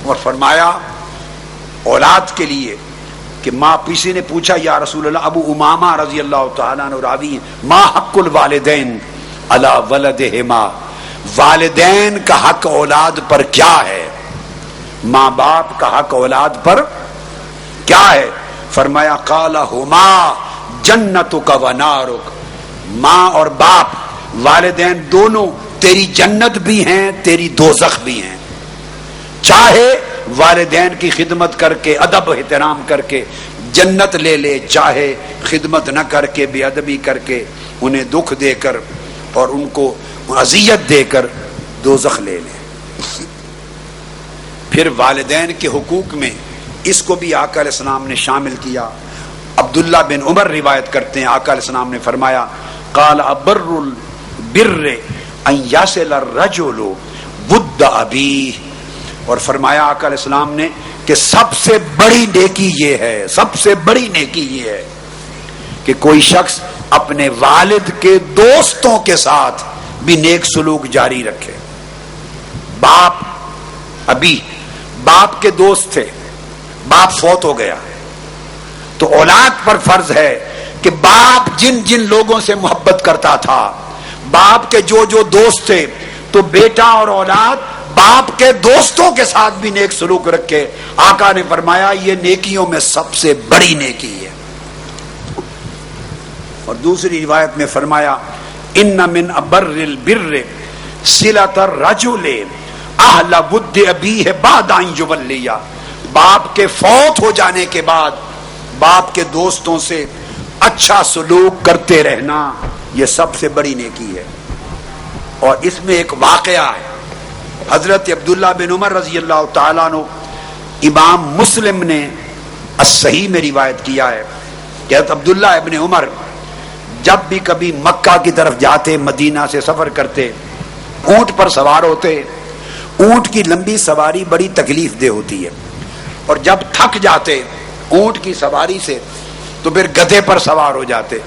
اور فرمایا اولاد کے لیے کہ ماں، کسی نے پوچھا یا رسول اللہ، ابو امامہ رضی اللہ تعالیٰ عنہ راوی، ما حق الوالدین علی ولدہما، والدین کا حق اولاد پر کیا ہے؟ ماں باپ کا حق اولاد پر کیا ہے؟ فرمایا قال ہما جنتک و نارک، ماں اور باپ والدین دونوں تیری جنت بھی ہیں، تیری دوزخ بھی ہیں۔ چاہے والدین کی خدمت کر کے، ادب احترام کر کے جنت لے لے، چاہے خدمت نہ کر کے، بے ادبی کر کے، انہیں دکھ دے کر اور ان کو اذیت دے کر دوزخ لے لے۔ پھر والدین کے حقوق میں اس کو بھی آقا علیہ السلام نے شامل کیا۔ عبداللہ بن عمر روایت کرتے ہیں، آقا علیہ السلام نے فرمایا قال ابر البر ان یصل الرجل ود ابیہ، اور فرمایا آقا علیہ السلام نے کہ سب سے بڑی نیکی یہ ہے، سب سے بڑی نیکی یہ ہے کہ کوئی شخص اپنے والد کے دوستوں کے ساتھ بھی نیک سلوک جاری رکھے۔ باپ، ابھی باپ کے دوست تھے، باپ فوت ہو گیا تو اولاد پر فرض ہے کہ باپ جن جن لوگوں سے محبت کرتا تھا، باپ کے جو جو دوست تھے، تو بیٹا اور اولاد باپ کے دوستوں کے ساتھ بھی نیک سلوک رکھے۔ آقا نے فرمایا یہ نیکیوں میں سب سے بڑی نیکی ہے۔ اور دوسری روایت میں فرمایا ان من ابر البر صلۃ الرجل اہل ود ابیہ بعد ان یولیہ، باپ کے فوت ہو جانے کے بعد باپ کے دوستوں سے اچھا سلوک کرتے رہنا، یہ سب سے بڑی نیکی ہے۔ اور اس میں ایک واقعہ ہے، حضرت عبداللہ بن عمر رضی اللہ تعالیٰ عنہ، امام مسلم نے الصحیح میں روایت کیا ہے کہ حضرت عبداللہ ابن عمر جب بھی کبھی مکہ کی طرف جاتے، مدینہ سے سفر کرتے، اونٹ پر سوار ہوتے۔ اونٹ کی لمبی سواری بڑی تکلیف دہ ہوتی ہے، اور جب تھک جاتے اونٹ کی سواری سے تو پھر گدھے پر سوار ہو جاتے۔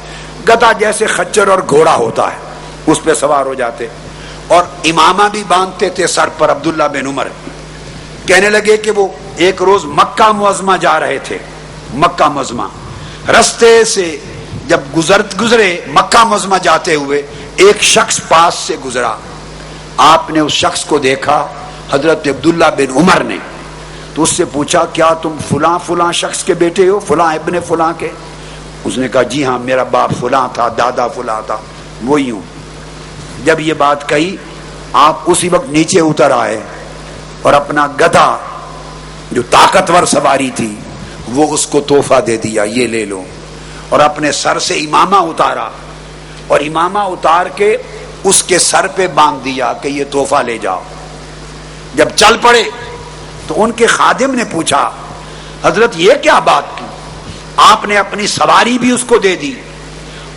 گدھا جیسے خچر اور گھوڑا ہوتا ہے، اس پہ سوار ہو جاتے، اور امامہ بھی باندھتے تھے سر پر۔ عبداللہ بن عمر کہنے لگے کہ وہ ایک روز مکہ معظمہ جا رہے تھے، مکہ معظمہ، رستے سے جب گزرے مکہ معظمہ جاتے ہوئے ایک شخص پاس سے گزرا، آپ نے اس شخص کو دیکھا، حضرت عبداللہ بن عمر نے، تو اس سے پوچھا کیا تم فلاں فلاں شخص کے بیٹے ہو، فلاں ابن فلاں کے؟ اس نے کہا جی ہاں میرا باپ فلاں تھا، دادا فلاں تھا، وہی ہوں۔ جب یہ بات کہی آپ اسی وقت نیچے اتر آئے اور اپنا گدھا جو طاقتور سواری تھی وہ اس کو تحفہ دے دیا، یہ لے لو، اور اپنے سر سے امامہ اتارا اور امامہ اتار کے اس کے سر پہ باندھ دیا کہ یہ تحفہ لے جاؤ۔ جب چل پڑے تو ان کے خادم نے پوچھا حضرت یہ کیا بات کی، آپ نے اپنی سواری بھی اس کو دے دی،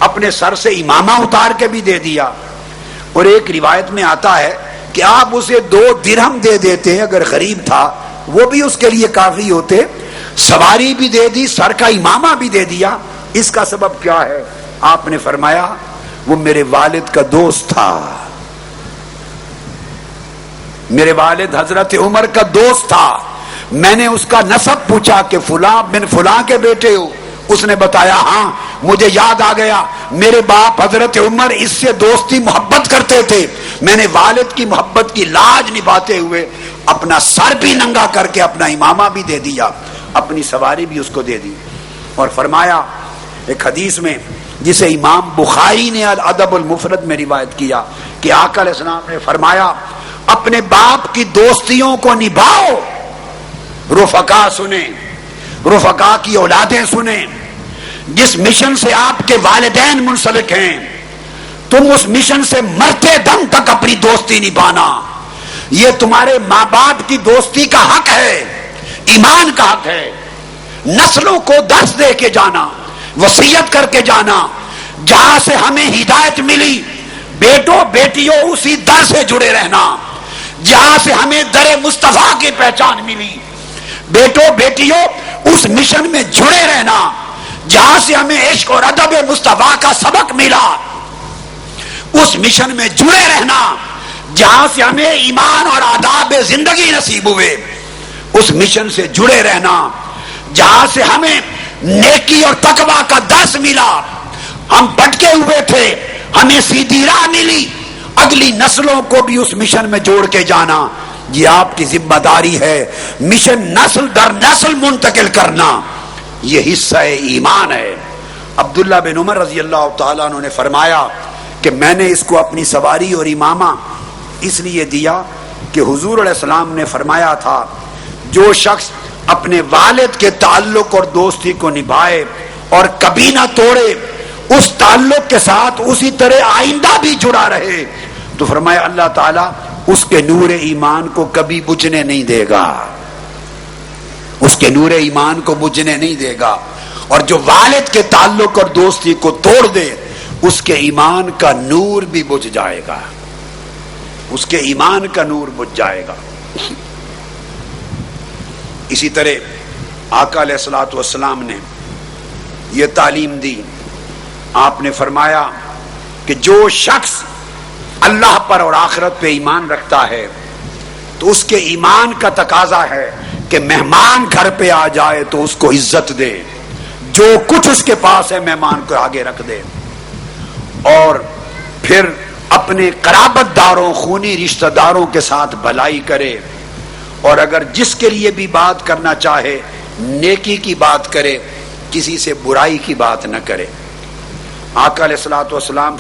اپنے سر سے امامہ اتار کے بھی دے دیا، اور ایک روایت میں آتا ہے کہ آپ اسے 2 درہم دے دیتے، اگر غریب تھا وہ بھی اس کے لیے کافی ہوتے، سواری بھی دے دی، سر کا امامہ بھی دے دیا، اس کا سبب کیا ہے؟ آپ نے فرمایا وہ میرے والد کا دوست تھا، میرے والد حضرت عمر کا دوست تھا، میں نے اس کا نسب پوچھا کہ فلاں بن فلاں کے بیٹے ہو، اس نے بتایا ہاں، مجھے یاد آ گیا میرے باپ حضرت عمر اس سے دوستی محبت کرتے تھے، میں نے والد کی محبت کی لاج نبھاتے ہوئے اپنا سر بھی ننگا کر کے اپنا امامہ بھی دے دیا، اپنی سواری بھی اس کو دے دی۔ اور فرمایا ایک حدیث میں جسے امام بخاری نے الادب المفرد میں روایت کیا کہ آقا علیہ السلام نے فرمایا اپنے باپ کی دوستیوں کو نبھاؤ۔ رفقا سنیں، رفقا کی اولادیں سنیں، جس مشن سے آپ کے والدین منسلک ہیں تم اس مشن سے مرتے دم تک اپنی دوستی نبھانا، یہ تمہارے ماں باپ کی دوستی کا حق ہے، ایمان کا حق ہے۔ نسلوں کو درس دے کے جانا، وصیت کر کے جانا، جہاں سے ہمیں ہدایت ملی بیٹوں بیٹیوں اسی در سے جڑے رہنا، جہاں سے ہمیں در مصطفیٰ کی پہچان ملی بیٹوں بیٹیوں اس مشن میں جڑے رہنا، جہاں سے ہمیں عشق اور ادب مصطفیٰ کا سبق ملا اس مشن میں جڑے رہنا، جہاں سے ہمیں ایمان اور آداب زندگی نصیب ہوئے اس مشن سے جڑے رہنا، جہاں سے ہمیں نیکی اور تقوی کا درس ملا، ہم بھٹکے ہوئے تھے ہمیں سیدھی راہ ملی، اگلی نسلوں کو بھی اس مشن میں جوڑ کے جانا، یہ آپ کی ذمہ داری ہے۔ مشن نسل در نسل منتقل کرنا یہ حصہ ایمان ہے۔ عبداللہ بن عمر رضی اللہ تعالیٰ عنہ نے فرمایا کہ میں نے اس کو اپنی سواری اور امامہ اس لیے دیا کہ حضور علیہ السلام نے فرمایا تھا جو شخص اپنے والد کے تعلق اور دوستی کو نبھائے اور کبھی نہ توڑے، اس تعلق کے ساتھ اسی طرح آئندہ بھی جڑا رہے، تو فرمایا اللہ تعالیٰ اس کے نور ایمان کو کبھی بجھنے نہیں دے گا، اس کے نور ایمان کو بجھنے نہیں دے گا، اور جو والد کے تعلق اور دوستی کو توڑ دے اس کے ایمان کا نور بھی بجھ جائے گا، اس کے ایمان کا نور بجھ جائے گا۔ اسی طرح آقا علیہ الصلوۃ والسلام نے یہ تعلیم دی، آپ نے فرمایا کہ جو شخص اللہ پر اور آخرت پہ ایمان رکھتا ہے تو اس کے ایمان کا تقاضا ہے کہ مہمان گھر پہ آ جائے تو اس کو عزت دے، جو کچھ اس کے پاس ہے مہمان کو آگے رکھ دے، اور پھر اپنے قرابت داروں خونی رشتہ داروں کے ساتھ بھلائی کرے، اور اگر جس کے لیے بھی بات کرنا چاہے نیکی کی بات کرے، کسی سے برائی کی بات نہ کرے۔ آقا علیہ الصلوۃ والسلام